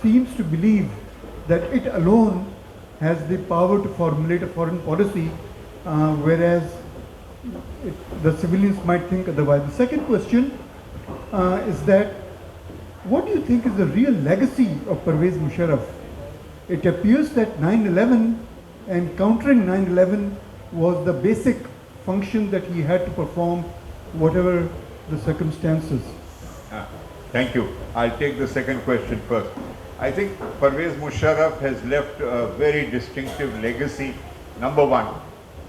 seems to believe that it alone has the power to formulate a foreign policy, whereas the civilians might think otherwise. The second question is that what do you think is the real legacy of Pervez Musharraf? It appears that 9/11 and countering 9/11 was the basic function that he had to perform, whatever the circumstances. Thank you. I'll take the second question first. I think Pervez Musharraf has left a very distinctive legacy. Number one,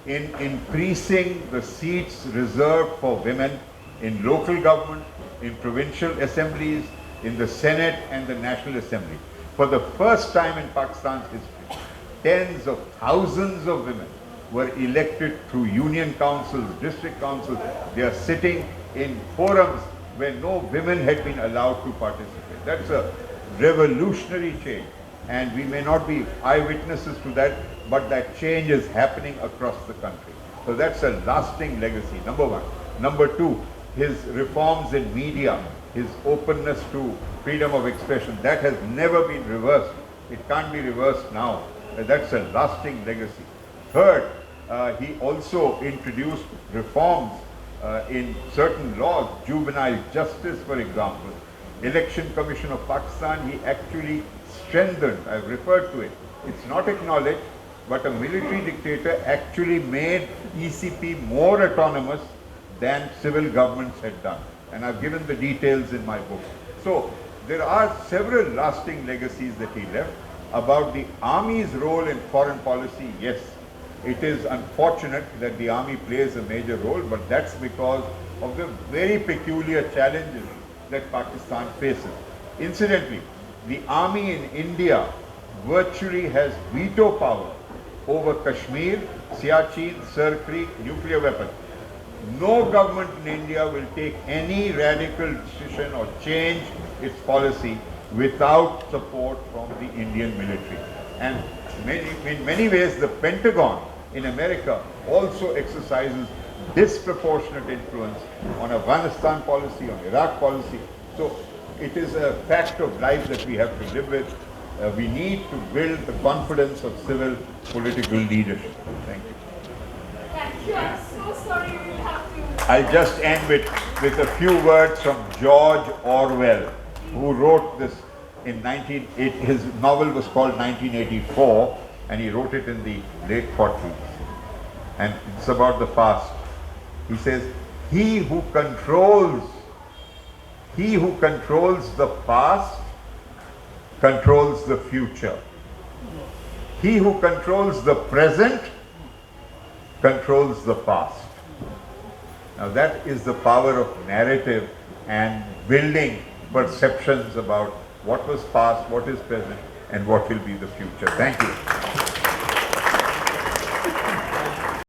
in increasing the seats reserved for women in local government, in provincial assemblies, in the Senate and the National Assembly. For the first time in Pakistan's history, tens of thousands of women were elected through union councils, district councils. They are sitting in forums where no women had been allowed to participate. That's a revolutionary change, and we may not be eyewitnesses to that, but that change is happening across the country. So that's a lasting legacy, number one. Number two, his reforms in media, his openness to freedom of expression, that has never been reversed. It can't be reversed now. That's a lasting legacy. Third, he also introduced reforms in certain laws, juvenile justice, for example. Election Commission of Pakistan, he actually strengthened, I've referred to it. It's not acknowledged, but a military dictator actually made ECP more autonomous than civil governments had done. And I've given the details in my book. So there are several lasting legacies that he left. About the army's role in foreign policy, yes, it is unfortunate that the army plays a major role, but that's because of the very peculiar challenges that Pakistan faces. Incidentally, the army in India virtually has veto power over Kashmir, Siachen, Sir Creek, nuclear weapons. No government in India will take any radical decision or change its policy without support from the Indian military. And in many ways, the Pentagon in America also exercises disproportionate influence on Afghanistan policy, on Iraq policy. So it is a fact of life that we have to live with. We need to build the confidence of civil political leadership. Thank you. Thank you. I'm so sorry we have to. I'll just end with a few words from George Orwell, who wrote this in 1980. His novel was called 1984, and he wrote it in the late 40s. And it's about the past. He says, he who controls the past controls the future. He who controls the present controls the past. Now that is the power of narrative and building perceptions about what was past, what is present, and what will be the future. Thank you.